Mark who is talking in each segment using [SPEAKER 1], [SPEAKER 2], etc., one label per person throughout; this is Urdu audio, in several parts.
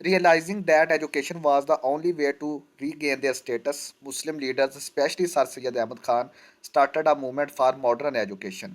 [SPEAKER 1] Realizing that education was the only way to regain their status, Muslim leaders, especially Sir Syed Ahmad Khan, started a movement for modern education.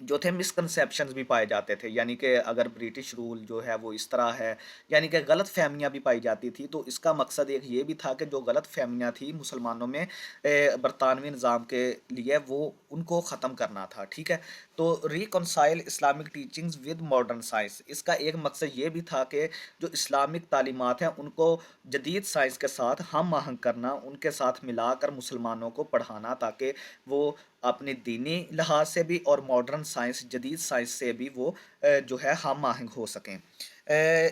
[SPEAKER 1] جو تھے مسکنسیپشنز بھی پائے جاتے تھے، یعنی کہ اگر برٹش رول جو ہے وہ اس طرح ہے، یعنی کہ غلط فہمیاں بھی پائی جاتی تھی، تو اس کا مقصد ایک یہ بھی تھا کہ جو غلط فہمیاں تھیں مسلمانوں میں برطانوی نظام کے لیے، وہ ان کو ختم کرنا تھا، ٹھیک ہے۔ تو reconcile Islamic teachings with modern science, اس کا ایک مقصد یہ بھی تھا کہ جو اسلامک تعلیمات ہیں ان کو جدید سائنس کے ساتھ ہم آہنگ کرنا، ان کے ساتھ ملا کر مسلمانوں کو پڑھانا، تاکہ وہ اپنی دینی لحاظ سے بھی اور ماڈرن سائنس، جدید سائنس سے بھی وہ جو ہے ہم آہنگ ہو سکیں۔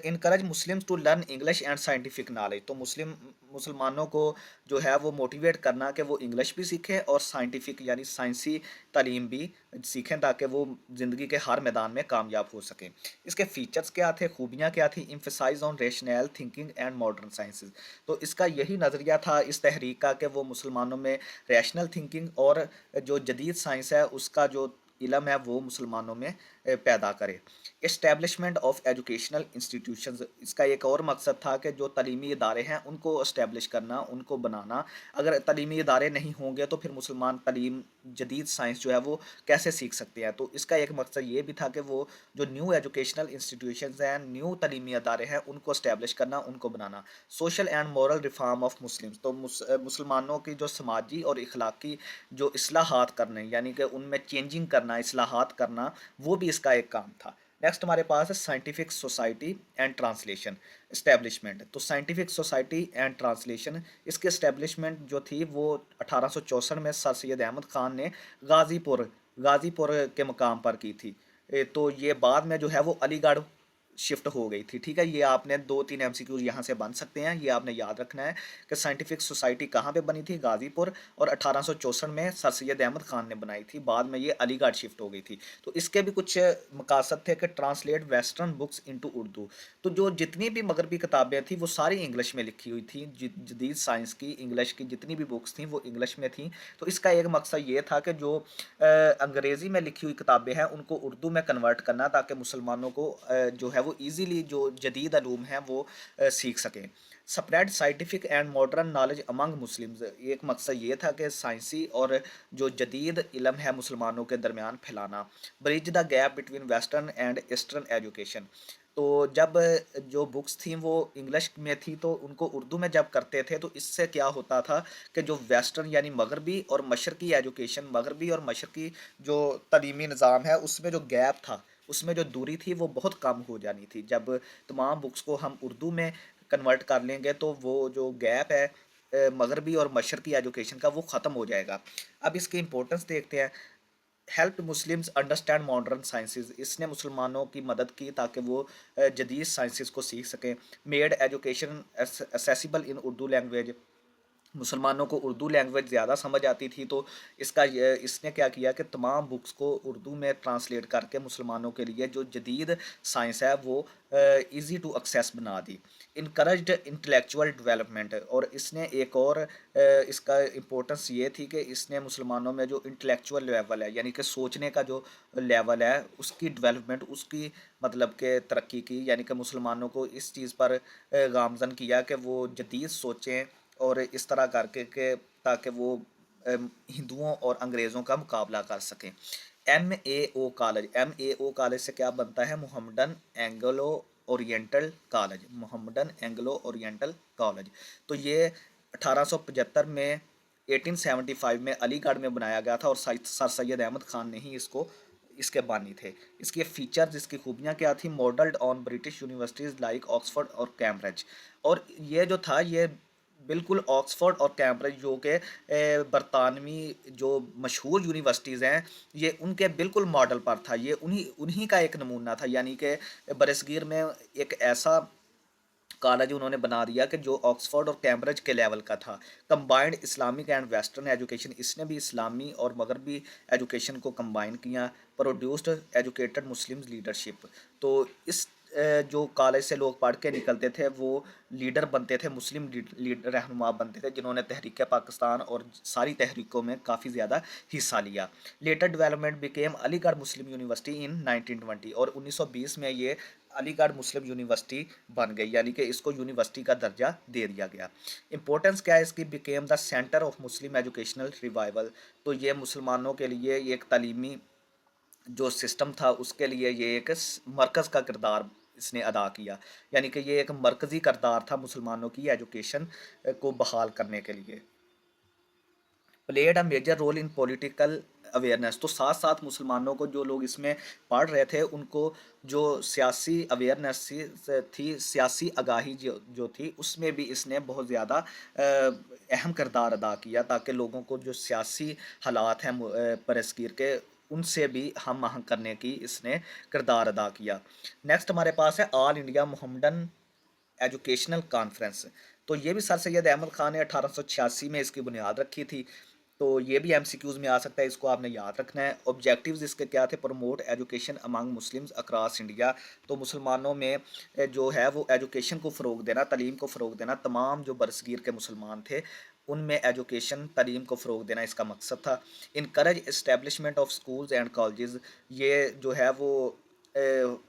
[SPEAKER 1] Encourage Muslim to learn English and scientific knowledge, تو مسلمانوں کو جو ہے وہ موٹیویٹ کرنا کہ وہ انگلش بھی سیکھیں اور سائنٹیفک یعنی سائنسی تعلیم بھی سیکھیں، تاکہ وہ زندگی کے ہر میدان میں کامیاب ہو سکیں۔ اس کے فیچرز کیا تھے، خوبیاں کیا تھیں؟ Emphasize on rational thinking and modern sciences, تو اس کا یہی نظریہ تھا اس تحریک کا کہ وہ مسلمانوں میں ریشنل تھنکنگ اور جو جدید سائنس ہے اس کا جو علم ہے وہ مسلمانوں میں پیدا کرے۔ اسٹیبلشمنٹ آف ایجوکیشنل انسٹیٹیوشنز، اس کا ایک اور مقصد تھا کہ جو تعلیمی ادارے ہیں ان کو اسٹیبلش کرنا، ان کو بنانا۔ اگر تعلیمی ادارے نہیں ہوں گے تو پھر مسلمان تعلیم، جدید سائنس جو ہے وہ کیسے سیکھ سکتے ہیں؟ تو اس کا ایک مقصد یہ بھی تھا کہ وہ جو نیو ایجوکیشنل انسٹیٹیوشنز ہیں، نیو تعلیمی ادارے ہیں، ان کو اسٹیبلش کرنا، ان کو بنانا۔ Social and moral reform of Muslims, تو مسلمانوں کی جو سماجی اور اخلاقی جو اصلاحات کرنے، یعنی کہ ان میں چینجنگ کرنا، اصلاحات کرنا، وہ بھی اس کا ایک کام تھا۔ نیکسٹ ہمارے پاس ہے scientific society and translation establishment, تو سائنٹیفک سوسائٹی اینڈ ٹرانسلیشن، اس کی اسٹیبلشمنٹ جو تھی وہ 1864 میں سر سید احمد خان نے غازی پور کے مقام پر کی تھی۔ تو یہ بعد میں جو ہے وہ علی گڑھ شفٹ ہو گئی تھی، ٹھیک ہے۔ یہ آپ نے 2-3 ایم سی کیو یہاں سے بن سکتے ہیں، یہ آپ نے یاد رکھنا ہے کہ سائنٹیفک سوسائٹی کہاں پہ بنی تھی؟ غازی پور، اور 1864 میں سر سید احمد خان نے بنائی تھی، بعد میں یہ علی گڑھ شفٹ ہو گئی تھی۔ تو اس کے بھی کچھ مقاصد تھے کہ translate western books into Urdu, تو جو جتنی بھی مغربی کتابیں تھیں وہ ساری انگلش میں لکھی ہوئی تھیں، جدید سائنس کی انگلش کی جتنی بھی بکس تھیں وہ انگلش میں تھیں۔ تو اس کا ایک مقصد یہ تھا کہ جو انگریزی میں لکھی ہوئی کتابیں ہیں ان کو اردو میں کنورٹ کرنا، تاکہ مسلمانوں کو جو ہے وہ ایزیلی جو جدید علوم ہیں وہ سیکھ سکیں۔ Spread scientific and modern knowledge Umang Muslims, ایک مقصد یہ تھا کہ سائنسی اور جو جدید علم ہے مسلمانوں کے درمیان پھیلانا۔ Bridge the gap between western and eastern education, تو جب جو بکس تھیں وہ انگلش میں تھی تو ان کو اردو میں جب کرتے تھے تو اس سے کیا ہوتا تھا کہ جو ویسٹرن یعنی مغربی اور مشرقی ایجوکیشن، مغربی اور مشرقی جو تعلیمی نظام ہے اس میں جو گیپ تھا، اس میں جو دوری تھی وہ بہت کم ہو جانی تھی۔ جب تمام بکس کو ہم اردو میں کنورٹ کر لیں گے تو وہ جو گیپ ہے مغربی اور مشرقی ایجوکیشن کا وہ ختم ہو جائے گا۔ اب اس کی امپورٹنس دیکھتے ہیں۔ Help Muslims understand modern sciences, اس نے مسلمانوں کی مدد کی تاکہ وہ جدید سائنسز کو سیکھ سکیں۔ میڈ ایجوکیشن اسیسیبل ان اردو لینگویج، مسلمانوں کو اردو لینگویج زیادہ سمجھ آتی تھی، تو اس نے کیا کیا کہ تمام بکس کو اردو میں ٹرانسلیٹ کر کے مسلمانوں کے لیے جو جدید سائنس ہے وہ ایزی ٹو ایکسیس بنا دی۔ انکرجڈ انٹلیکچوئل ڈیولپمنٹ، اور اس نے ایک اور اس کا امپورٹنس یہ تھی کہ اس نے مسلمانوں میں جو انٹلیکچوئل لیول ہے یعنی کہ سوچنے کا جو لیول ہے اس کی ڈیولپمنٹ، اس کی مطلب کہ ترقی کی، یعنی کہ مسلمانوں کو اس چیز پر گامزن کیا کہ وہ جدید سوچیں اور اس طرح کر کے کہ تاکہ وہ ہندوؤں اور انگریزوں کا مقابلہ کر سکیں۔ ایم اے او کالج سے کیا بنتا ہے؟ Mohammedan Anglo oriental college, Mohammedan Anglo oriental college, تو یہ 1875 میں 1875 میں علی گڑھ میں بنایا گیا تھا، اور سر سید احمد خان نے ہی اس کے بانی تھے۔ اس کے فیچرز، اس کی خوبیاں کیا تھیں؟ Modelled on British universities like Oxford اور کیمبرج، اور یہ جو تھا یہ بالکل آکسفورڈ اور کیمبرج جو کہ برطانوی جو مشہور یونیورسٹیز ہیں یہ ان کے بالکل ماڈل پر تھا، یہ انہی کا ایک نمونہ تھا، یعنی کہ برصغیر میں ایک ایسا کالج انہوں نے بنا دیا کہ جو آکسفورڈ اور کیمبرج کے لیول کا تھا۔ Combined Islamic and western education, اس نے بھی اسلامی اور مغربی ایجوکیشن کو کمبائن کیا۔ پروڈیوسڈ ایجوکیٹڈ مسلم لیڈرشپ، تو اس جو کالج سے لوگ پڑھ کے نکلتے تھے وہ لیڈر بنتے تھے، مسلم رہنما بنتے تھے جنہوں نے تحریک پاکستان اور ساری تحریکوں میں کافی زیادہ حصہ لیا۔ لیٹر ڈیولپمنٹ بیکیم علی گڑھ مسلم یونیورسٹی ان 1920، اور 1920 میں یہ علی گڑھ مسلم یونیورسٹی بن گئی، یعنی کہ اس کو یونیورسٹی کا درجہ دے دیا گیا۔ امپورٹنس کیا ہے اس کی؟ Became the centre of Muslim educational revival, تو یہ مسلمانوں کے لیے ایک تعلیمی جو سسٹم تھا اس کے لیے یہ ایک مرکز کا کردار اس نے ادا کیا، یعنی کہ یہ ایک مرکزی کردار تھا مسلمانوں کی ایجوکیشن کو بحال کرنے کے لیے۔ Played a major role in political awareness, تو ساتھ ساتھ مسلمانوں کو جو لوگ اس میں پڑھ رہے تھے ان کو جو سیاسی اویئرنیس تھی، سیاسی آگاہی جو تھی، اس میں بھی اس نے بہت زیادہ اہم کردار ادا کیا، تاکہ لوگوں کو جو سیاسی حالات ہیں برصغیر کے ان سے بھی ہم آہنگ کرنے کی اس نے کردار ادا کیا۔ نیکسٹ ہمارے پاس ہے آل انڈیا محمدن ایجوکیشنل کانفرنس، تو یہ بھی سر سید احمد خان نے 1886 میں اس کی بنیاد رکھی تھی، تو یہ بھی ایم سی کیوز میں آ سکتا ہے، اس کو آپ نے یاد رکھنا ہے۔ آبجیکٹیوز اس کے کیا تھے؟ پروموٹ ایجوکیشن امنگ مسلمز اکراس انڈیا، تو مسلمانوں میں جو ہے وہ ایجوکیشن کو فروغ دینا، تعلیم کو فروغ دینا، تمام جو برصغیر کے مسلمان تھے ان میں ایجوکیشن تعلیم کو فروغ دینا اس کا مقصد تھا۔ Encourage establishment of schools and colleges, یہ جو ہے وہ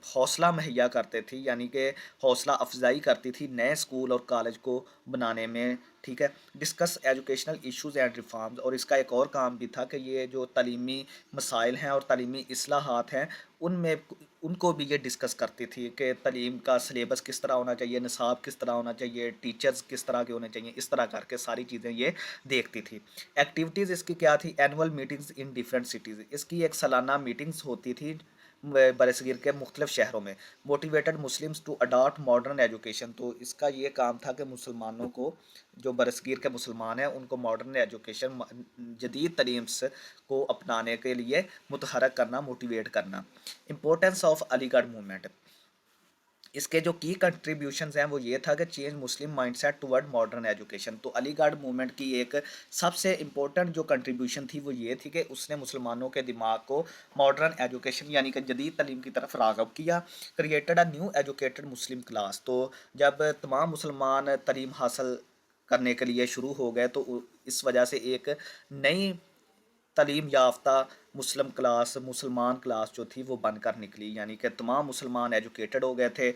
[SPEAKER 1] حوصلہ مہیا کرتے تھی، یعنی کہ حوصلہ افزائی کرتی تھی نئے اسکول اور کالج کو بنانے میں، ٹھیک ہے۔ Discuss educational issues and reforms, اور اس کا ایک اور کام بھی تھا کہ یہ جو تعلیمی مسائل ہیں اور تعلیمی اصلاحات ہیں ان کو بھی یہ ڈسکس کرتی تھی کہ تعلیم کا سلیبس کس طرح ہونا چاہیے، نصاب کس طرح ہونا چاہیے، ٹیچرز کس طرح کے ہونے چاہیے، اس طرح کر کے ساری چیزیں یہ دیکھتی تھی۔ ایکٹیویٹیز اس کی کیا تھی؟ Annual meetings in different cities, اس کی ایک سالانہ میٹنگز ہوتی تھی برصغیر کے مختلف شہروں میں۔ Motivated Muslims to adopt modern education, تو اس کا یہ کام تھا کہ مسلمانوں کو، جو برصغیر کے مسلمان ہیں ان کو ماڈرن ایجوکیشن، جدید تعلیم کو اپنانے کے لیے متحرک کرنا، موٹیویٹ کرنا۔ امپورٹنس آف علی گڑھ موومنٹ، اس کے جو کی کنٹریبیوشنز ہیں وہ یہ تھا کہ change Muslim mindset toward modern education, تو علی گڑھ موومنٹ کی ایک سب سے امپورٹنٹ جو کنٹریبیوشن تھی وہ یہ تھی کہ اس نے مسلمانوں کے دماغ کو ماڈرن ایجوکیشن یعنی کہ جدید تعلیم کی طرف راغب کیا۔ Created a new educated Muslim class, تو جب تمام مسلمان تعلیم حاصل کرنے کے لیے شروع ہو گئے تو اس وجہ سے ایک نئی تعلیم یافتہ مسلمان کلاس جو تھی وہ بن کر نکلی، یعنی کہ تمام مسلمان ایجوکیٹڈ ہو گئے تھے۔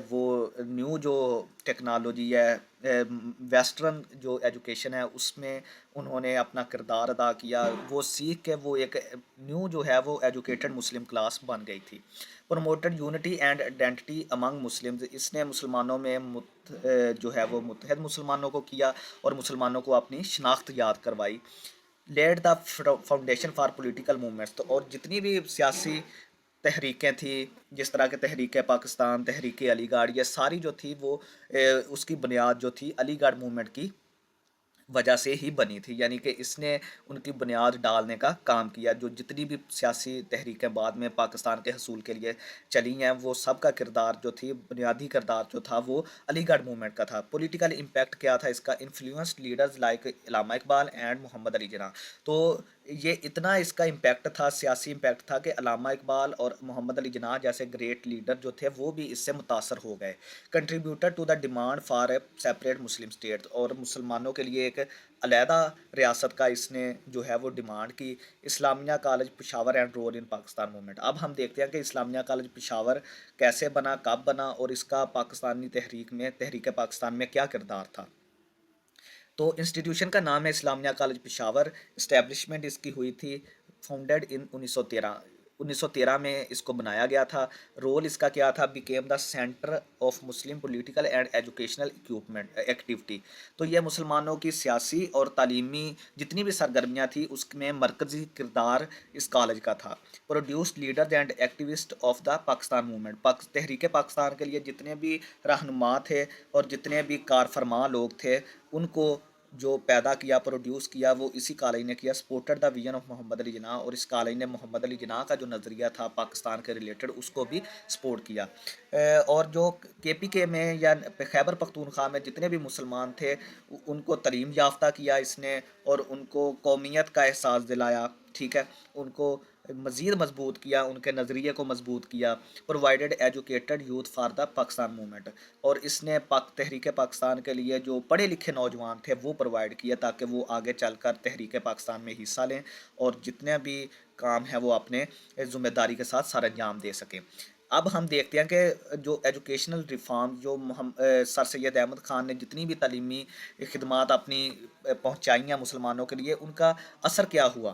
[SPEAKER 1] وہ نیو جو ٹیکنالوجی ہے، ویسٹرن جو ایجوکیشن ہے اس میں انہوں نے اپنا کردار ادا کیا، وہ سیکھ کے وہ ایک نیو جو ہے وہ ایجوکیٹڈ مسلم کلاس بن گئی تھی۔ Promoted unity and identity among Muslims, اس نے مسلمانوں میں جو ہے وہ متحد مسلمانوں کو کیا اور مسلمانوں کو اپنی شناخت یاد کروائی۔ Lead the foundation for political movements, تو اور جتنی بھی سیاسی تحریکیں تھیں، جس طرح کے تحریک پاکستان، تحریک علی گڑھ، یہ ساری جو تھی وہ اس کی بنیاد جو تھی علی گڑھ موومنٹ کی وجہ سے ہی بنی تھی، یعنی کہ اس نے ان کی بنیاد ڈالنے کا کام کیا۔ جو جتنی بھی سیاسی تحریکیں بعد میں پاکستان کے حصول کے لیے چلی ہیں وہ سب کا کردار جو تھی، بنیادی کردار جو تھا وہ علی گڑھ موومنٹ کا تھا۔ پولیٹیکل امپیکٹ کیا تھا اس کا؟ Influenced leaders like Allama Iqbal and محمد علی جناح، تو یہ اتنا اس کا امپیکٹ تھا، سیاسی امپیکٹ تھا کہ علامہ اقبال اور محمد علی جناح جیسے گریٹ لیڈر جو تھے وہ بھی اس سے متاثر ہو گئے۔ Contributor to the demand for a separate Muslim state, اور مسلمانوں کے لیے ایک علیحدہ ریاست کا اس نے جو ہے وہ ڈیمانڈ کی۔ Islamia college Peshawar and role in Pakistan movement, اب ہم دیکھتے ہیں کہ اسلامیہ کالج پشاور کیسے بنا، کب بنا، اور اس کا پاکستانی تحریک پاکستان میں کیا کردار تھا۔ تو انسٹیٹیوشن کا نام ہے اسلامیہ کالج پشاور، اسٹیبلشمنٹ اس کی ہوئی تھی فاؤنڈیڈ ان 1913 میں اس کو بنایا گیا تھا۔ رول اس کا کیا تھا؟ Became the centre of Muslim political and educational activity, تو یہ مسلمانوں کی سیاسی اور تعلیمی جتنی بھی سرگرمیاں تھیں اس میں مرکزی کردار اس کالج کا تھا۔ Produced leaders and activist of the Pakistan movement, تحریک پاکستان کے لیے جتنے بھی رہنما تھے اور جتنے بھی کار فرما لوگ تھے ان کو جو پیدا کیا، پروڈیوس کیا، وہ اسی کالج نے کیا۔ سپورٹڈ دا ویژن آف محمد علی جناح، اور اس کالج نے محمد علی جناح کا جو نظریہ تھا پاکستان کے ریلیٹڈ اس کو بھی سپورٹ کیا۔ اور جو کے پی کے میں یا خیبر پختونخوا میں جتنے بھی مسلمان تھے ان کو تعلیم یافتہ کیا اس نے، اور ان کو قومیت کا احساس دلایا، ٹھیک ہے، ان کو مزید مضبوط کیا، ان کے نظریے کو مضبوط کیا۔ Provided educated youth for the Pakistan movement, اور اس نے تحریک پاکستان کے لیے جو پڑھے لکھے نوجوان تھے وہ پرووائڈ کیا تاکہ وہ آگے چل کر تحریک پاکستان میں حصہ لیں اور جتنے بھی کام ہیں وہ اپنے ذمہ داری کے ساتھ سر انجام دے سکیں۔ اب ہم دیکھتے ہیں کہ جو ایجوکیشنل ریفارم جو سر سید احمد خان نے جتنی بھی تعلیمی خدمات اپنی پہنچائی ہیں مسلمانوں کے لیے ان کا اثر کیا ہوا۔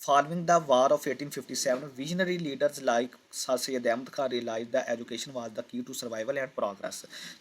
[SPEAKER 1] Following the War of 1857, visionary leaders like Sir Syed Ahmad Khan realized that education was the key to survival and progress.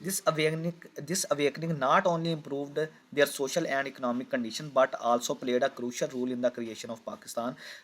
[SPEAKER 1] This awakening not only improved their social and economic condition but also played a crucial role in the creation of Pakistan.